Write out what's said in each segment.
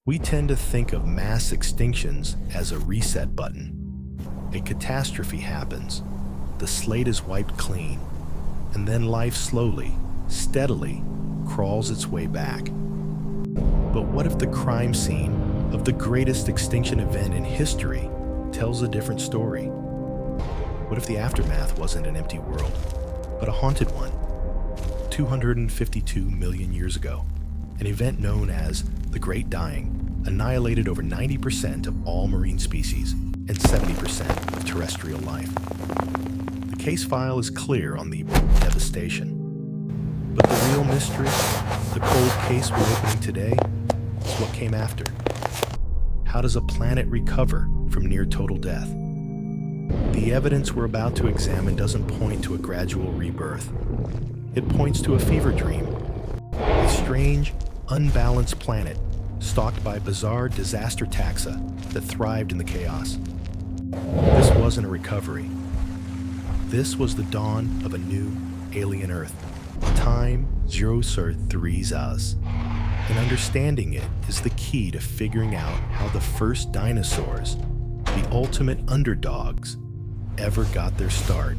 We tend to think of mass extinctions as a reset button. A catastrophe happens, the slate is wiped clean, and then life slowly, steadily, crawls its way back. But what if the crime scene of the greatest extinction event in history tells a different story? What if the aftermath wasn't an empty world, but a haunted one? 252 million years ago, an event known as the Great Dying annihilated over 90% of all marine species and 70% of terrestrial life. The case file is clear on the devastation. But the real mystery, the cold case we're opening today, is what came after. How does a planet recover from near total death? The evidence we're about to examine doesn't point to a gradual rebirth. It points to a fever dream, a strange, unbalanced planet stalked by bizarre disaster taxa that thrived in the chaos. This wasn't a recovery. This was the dawn of a new alien Earth. Time zeroes threes us, and understanding it is the key to figuring out how the first dinosaurs, the ultimate underdogs, ever got their start.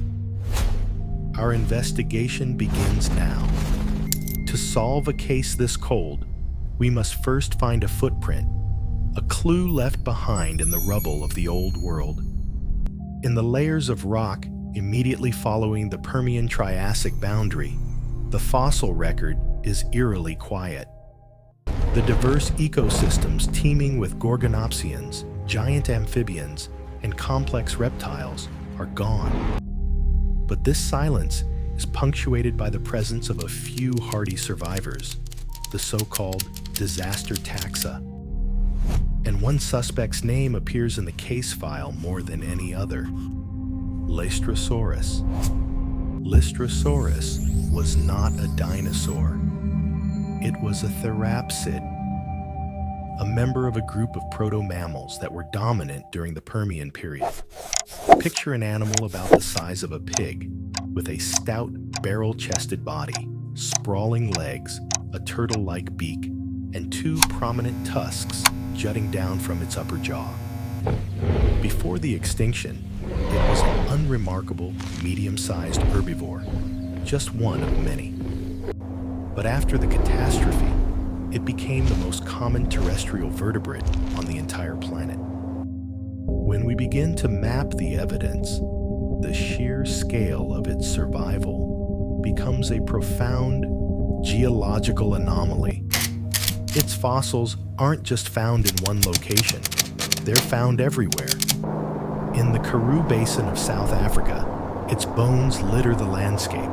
Our investigation begins now. To solve a case this cold, we must first find a footprint, a clue left behind in the rubble of the old world. In the layers of rock immediately following the Permian-Triassic boundary, the fossil record is eerily quiet. The diverse ecosystems teeming with gorgonopsians, giant amphibians, and complex reptiles are gone. But this silence is punctuated by the presence of a few hardy survivors, the so-called disaster taxa. And one suspect's name appears in the case file more than any other: Lystrosaurus. Lystrosaurus was not a dinosaur. It was a therapsid, a member of a group of proto-mammals that were dominant during the Permian period. Picture an animal about the size of a pig, with a stout, barrel-chested body, sprawling legs, a turtle-like beak, and two prominent tusks jutting down from its upper jaw. Before the extinction, it was an unremarkable, medium-sized herbivore, just one of many. But after the catastrophe, it became the most common terrestrial vertebrate on the entire planet. When we begin to map the evidence, the sheer scale of its survival becomes a profound geological anomaly. Its fossils aren't just found in one location, they're found everywhere. In the Karoo Basin of South Africa, its bones litter the landscape.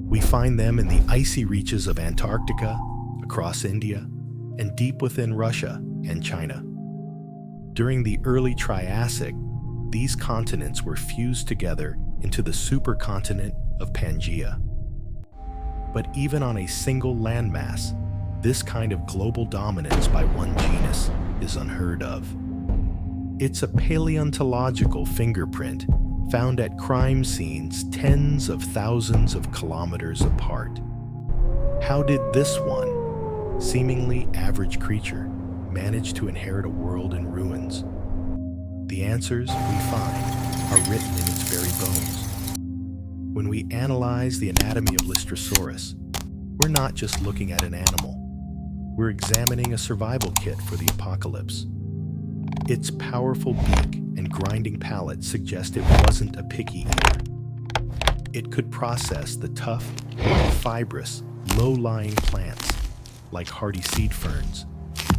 We find them in the icy reaches of Antarctica, across India, and deep within Russia and China. During the Early Triassic, these continents were fused together into the supercontinent of Pangaea. But even on a single landmass, this kind of global dominance by one genus is unheard of. It's a paleontological fingerprint found at crime scenes tens of thousands of kilometers apart. How did this one, seemingly average creature, manage to inherit a world in ruins? The answers we find are written in its very bones. When we analyze the anatomy of Lystrosaurus, we're not just looking at an animal. We're examining a survival kit for the apocalypse. Its powerful beak and grinding palate suggest it wasn't a picky eater. It could process the tough, fibrous, low-lying plants, like hardy seed ferns,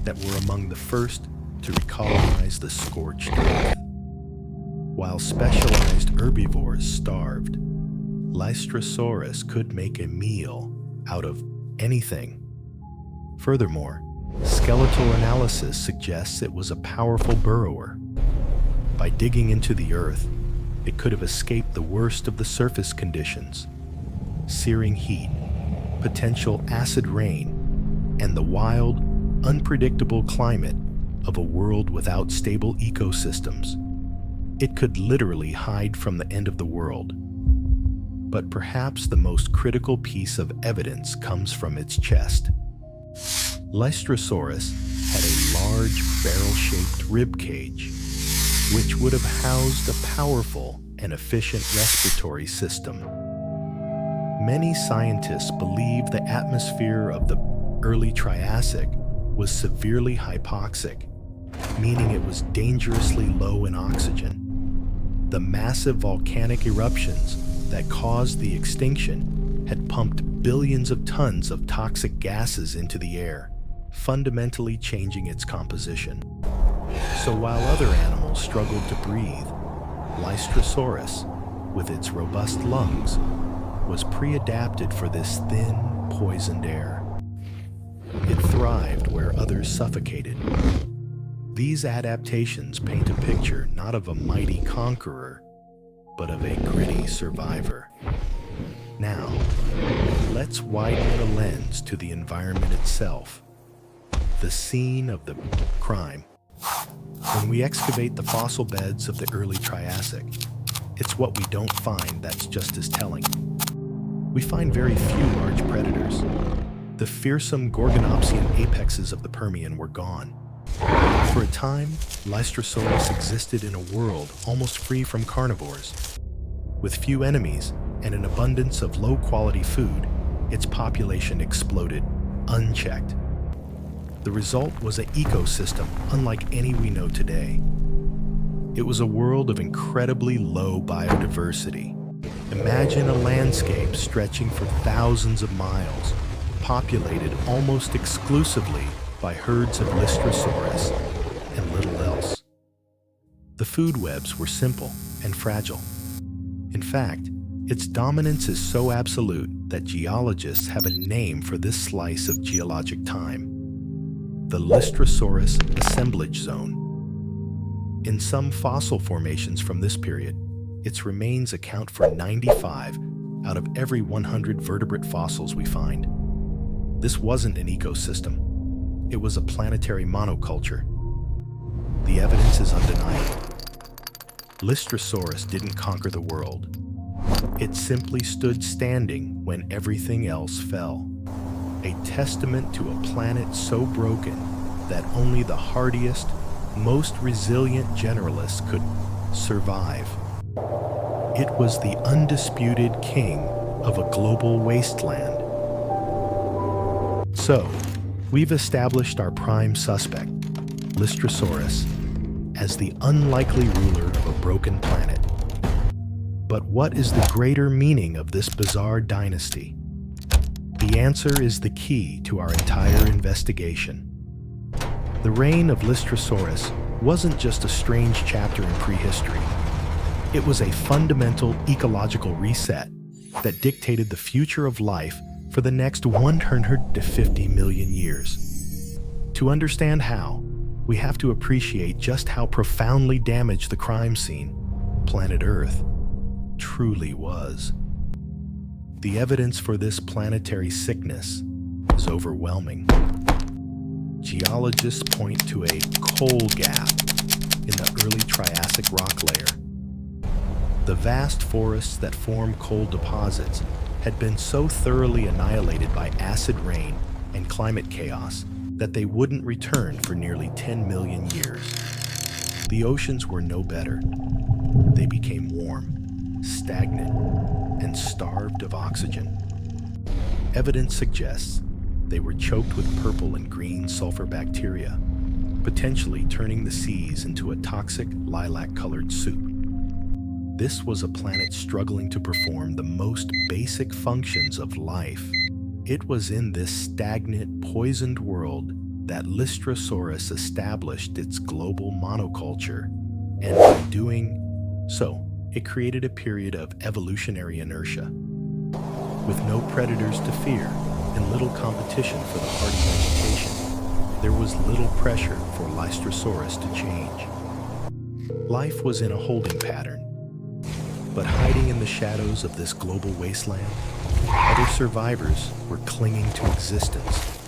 that were among the first to recolonize the scorched earth. While specialized herbivores starved, Lystrosaurus could make a meal out of anything. Furthermore, skeletal analysis suggests it was a powerful burrower. By digging into the earth, it could have escaped the worst of the surface conditions: searing heat, potential acid rain, and the wild, unpredictable climate of a world without stable ecosystems. It could literally hide from the end of the world. But perhaps the most critical piece of evidence comes from its chest. Lystrosaurus had a barrel-shaped rib cage, which would have housed a powerful and efficient respiratory system. Many scientists believe the atmosphere of the early Triassic was severely hypoxic, meaning it was dangerously low in oxygen. The massive volcanic eruptions that caused the extinction had pumped billions of tons of toxic gases into the air, fundamentally changing its composition. So while other animals struggled to breathe, Lystrosaurus, with its robust lungs, was pre-adapted for this thin, poisoned air. It thrived where others suffocated. These adaptations paint a picture not of a mighty conqueror, but of a gritty survivor. Now, let's widen the lens to the environment itself, the scene of the crime. When we excavate the fossil beds of the early Triassic, it's what we don't find that's just as telling. We find very few large predators. The fearsome Gorgonopsian apexes of the Permian were gone. For a time, Lystrosaurus existed in a world almost free from carnivores. With few enemies and an abundance of low-quality food, its population exploded, unchecked. The result was an ecosystem unlike any we know today. It was a world of incredibly low biodiversity. Imagine a landscape stretching for thousands of miles, populated almost exclusively by herds of Lystrosaurus and little else. The food webs were simple and fragile. In fact, its dominance is so absolute that geologists have a name for this slice of geologic time: the Lystrosaurus assemblage zone. In some fossil formations from this period, its remains account for 95 out of every 100 vertebrate fossils we find. This wasn't an ecosystem. It was a planetary monoculture. The evidence is undeniable. Lystrosaurus didn't conquer the world. It simply stood standing when everything else fell. A testament to a planet so broken that only the hardiest, most resilient generalists could survive. It was the undisputed king of a global wasteland. So, we've established our prime suspect, Lystrosaurus, as the unlikely ruler of a broken planet. But what is the greater meaning of this bizarre dynasty? The answer is the key to our entire investigation. The reign of Lystrosaurus wasn't just a strange chapter in prehistory. It was a fundamental ecological reset that dictated the future of life for the next 150 million years. To understand how, we have to appreciate just how profoundly damaged the crime scene, planet Earth, truly was. The evidence for this planetary sickness is overwhelming. Geologists point to a coal gap in the early Triassic rock layer. The vast forests that form coal deposits had been so thoroughly annihilated by acid rain and climate chaos that they wouldn't return for nearly 10 million years. The oceans were no better. They became warm, stagnant, and starved of oxygen. Evidence suggests they were choked with purple and green sulfur bacteria, potentially turning the seas into a toxic lilac-colored soup. This was a planet struggling to perform the most basic functions of life. It was in this stagnant, poisoned world that Lystrosaurus established its global monoculture, and by doing so, it created a period of evolutionary inertia. With no predators to fear and little competition for the hardy vegetation, there was little pressure for Lystrosaurus to change. Life was in a holding pattern, but hiding in the shadows of this global wasteland, other survivors were clinging to existence.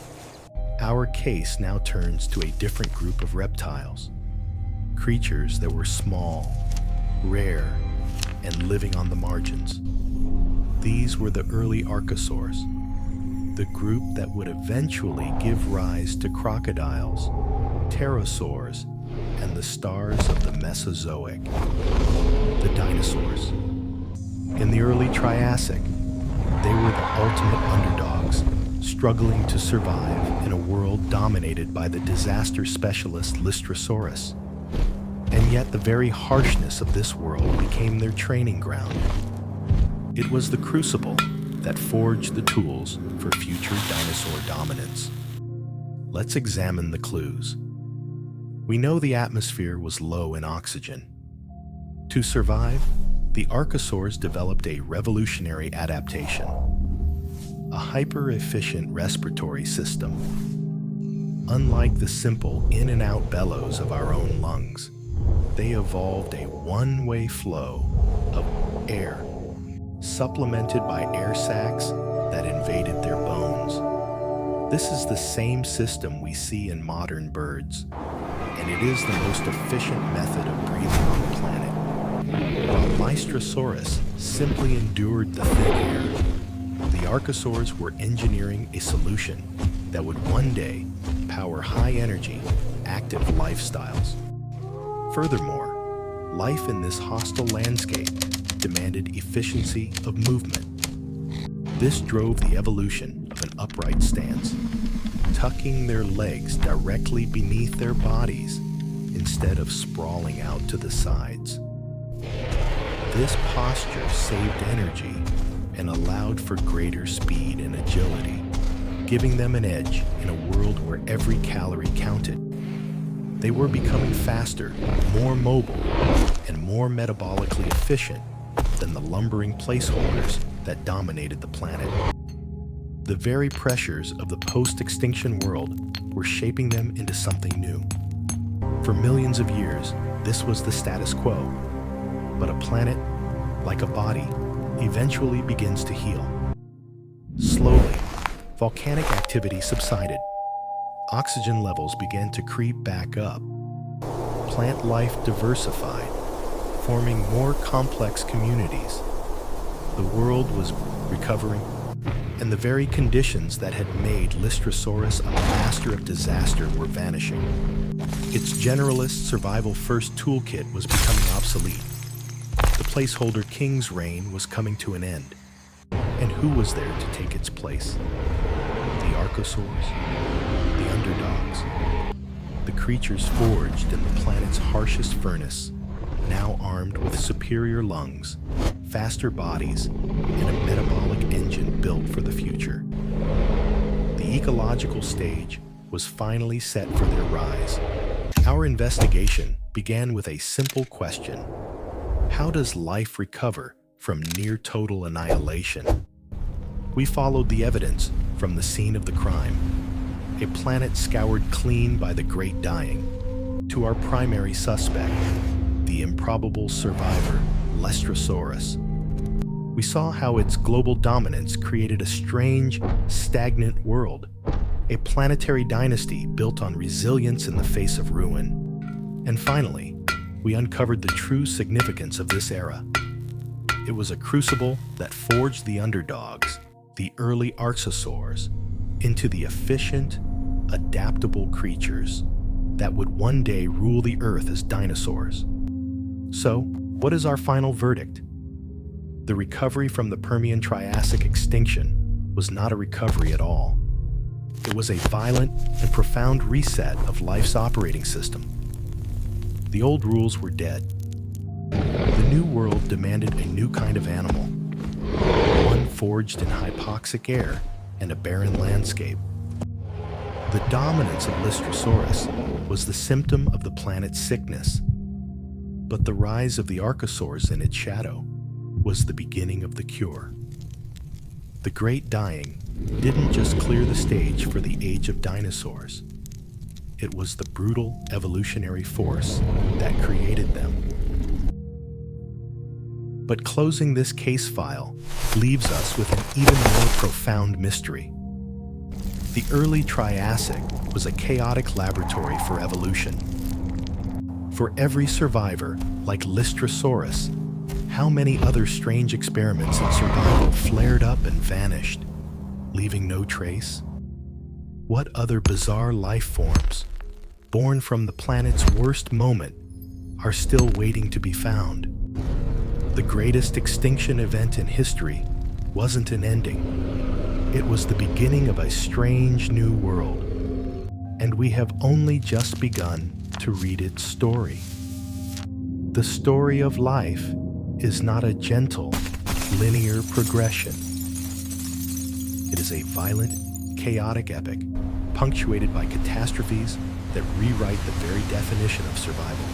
Our case now turns to a different group of reptiles, creatures that were small, rare, and living on the margins. These were the early archosaurs, the group that would eventually give rise to crocodiles, pterosaurs, and the stars of the Mesozoic, the dinosaurs. In the early Triassic, they were the ultimate underdogs, struggling to survive in a world dominated by the disaster specialist Lystrosaurus. And yet the very harshness of this world became their training ground. It was the crucible that forged the tools for future dinosaur dominance. Let's examine the clues. We know the atmosphere was low in oxygen. To survive, the archosaurs developed a revolutionary adaptation, a hyper-efficient respiratory system. Unlike the simple in and out bellows of our own lungs, they evolved a one-way flow of air, supplemented by air sacs that invaded their bones. This is the same system we see in modern birds, and it is the most efficient method of breathing on the planet. While Lystrosaurus simply endured the thin air, the archosaurs were engineering a solution that would one day power high-energy, active lifestyles. Furthermore, life in this hostile landscape demanded efficiency of movement. This drove the evolution of an upright stance, tucking their legs directly beneath their bodies instead of sprawling out to the sides. This posture saved energy and allowed for greater speed and agility, giving them an edge in a world where every calorie counted. They were becoming faster, more mobile, and more metabolically efficient than the lumbering placeholders that dominated the planet. The very pressures of the post-extinction world were shaping them into something new. For millions of years, this was the status quo. But a planet, like a body, eventually begins to heal. Slowly, volcanic activity subsided. Oxygen levels began to creep back up. Plant life diversified, forming more complex communities. The world was recovering, and the very conditions that had made Lystrosaurus a master of disaster were vanishing. Its generalist survival-first toolkit was becoming obsolete. The placeholder king's reign was coming to an end. And who was there to take its place? The archosaurs, the underdogs, the creatures forged in the planet's harshest furnace, now armed with superior lungs, faster bodies, and a metabolic engine built for the future. The ecological stage was finally set for their rise. Our investigation began with a simple question: how does life recover from near-total annihilation? We followed the evidence from the scene of the crime, a planet scoured clean by the Great Dying, to our primary suspect, the improbable survivor, Lystrosaurus. We saw how its global dominance created a strange, stagnant world, a planetary dynasty built on resilience in the face of ruin. And finally, we uncovered the true significance of this era. It was a crucible that forged the underdogs, the early archosaurs, into the efficient, adaptable creatures that would one day rule the Earth as dinosaurs. So, what is our final verdict? The recovery from the Permian-Triassic extinction was not a recovery at all. It was a violent and profound reset of life's operating system. The old rules were dead. The new world demanded a new kind of animal, one forged in hypoxic air and a barren landscape. The dominance of Lystrosaurus was the symptom of the planet's sickness, but the rise of the archosaurs in its shadow was the beginning of the cure. The Great Dying didn't just clear the stage for the age of dinosaurs. It was the brutal evolutionary force that created them. But closing this case file leaves us with an even more profound mystery. The early Triassic was a chaotic laboratory for evolution. For every survivor, like Lystrosaurus, how many other strange experiments in survival flared up and vanished, leaving no trace? What other bizarre life forms, born from the planet's worst moment, are still waiting to be found. The greatest extinction event in history wasn't an ending. It was the beginning of a strange new world, and we have only just begun to read its story. The story of life is not a gentle, linear progression. It is a violent, chaotic epic, punctuated by catastrophes that rewrite the very definition of survival.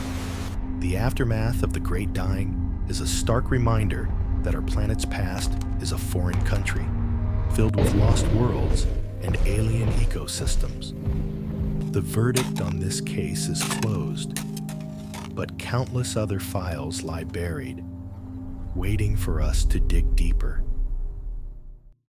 The aftermath of the Great Dying is a stark reminder that our planet's past is a foreign country, filled with lost worlds and alien ecosystems. The verdict on this case is closed, but countless other files lie buried, waiting for us to dig deeper.